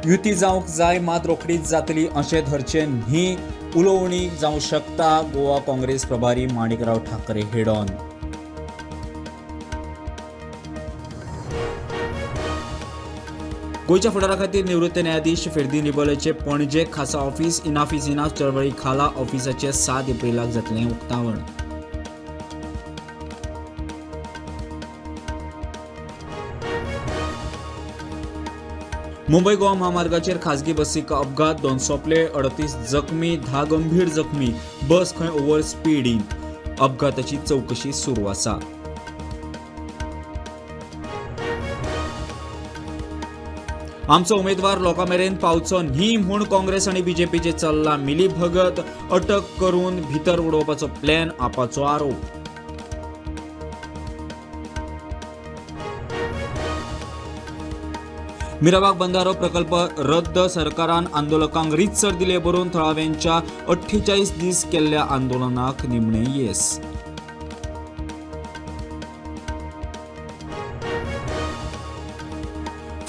युती जावंक जाय मात रोखडीच जातली अशें धरचें न्ही उलोवणी जावं शकता. गोवा काँग्रेस प्रभारी माणिकराव ठाकरे हेड ऑन. गोयच्या फुडारा खातीर निवृत्त न्यायाधीश फेर्दी निबोलेचे पणजे खासा ऑफिस इनाफ इज इनाफ चळवळी खाला ऑफिसाचे 7 एप्रिलाक जातलें उक्तावण. मुंबई गोवा महामार्गाचेर खासगी बसीक अपघात, 2 सोंपले, 38 जखमी, 10 गंभीर जखमी. बस खंय ओव्हर स्पीडीन. अपघाताची चवकशी सुरू आसा. आमचो उमेदवार लोकां मेरेन पावचो न्ही म्हूण काँग्रेस आनी बीजेपीचे चल्ला मिलीभगत. अटक करून भितर उडोवपाचो प्लॅन आपाचो आरोप. मिराबाग बंधारो प्रकल्प रद्द, सरकारान आंदोलकांक रितसर दिले बरोवन थळाव्यांच्या 48 दीस केल्ल्या आंदोलनाक निमणे येस.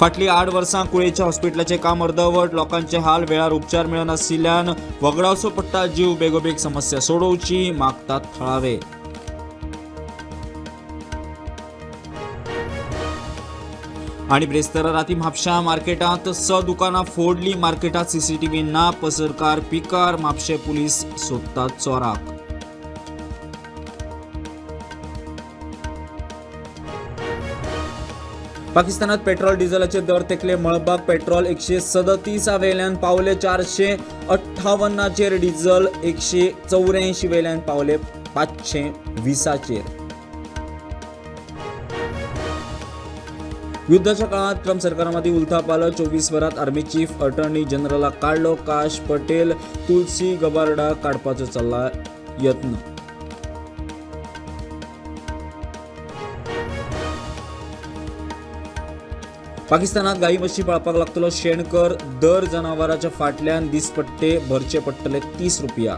फाटली 8 वर्सां कुळेच्या हॉस्पिटलाचें काम अर्दवट. लोकांचे हाल, वेळार उपचार मेळनाशिल्ल्यान वगडावचो पडटा जीव. बेगोबेग समस्या सोडोवची मागतात थळावे. आनी ब्रेस्तारा राती म्हापशां मार्केटांत 6 दुकानां फोडली. मार्केटांत सीसीटीव्ही ना. पसरकार पिकार. म्हापशे पुलीस सोदतात चोराक. पाकिस्तानात पेट्रोल डिझेलाचे दर तेकले. मळबाक पेट्रोल 137 वेल्यान पावले 458 डिझेल 184 वेल्यान पावले 520. युद्धाच्या काळात ट्रम्प सरकारामंदी उलथापालव. 24 वरांत आर्मी चीफ अटॉर्नी जनरलाक काढलो. काश पटेल, तुलसी गबार्डा काडपाचो चल्ला यत्न. पाकिस्तानात गाई म्हशी पाळपाक लागतलो शेणकर. दर जनावरांच्या फाटल्यान दिसपट्टे भरचे पडटले 30 रुपया.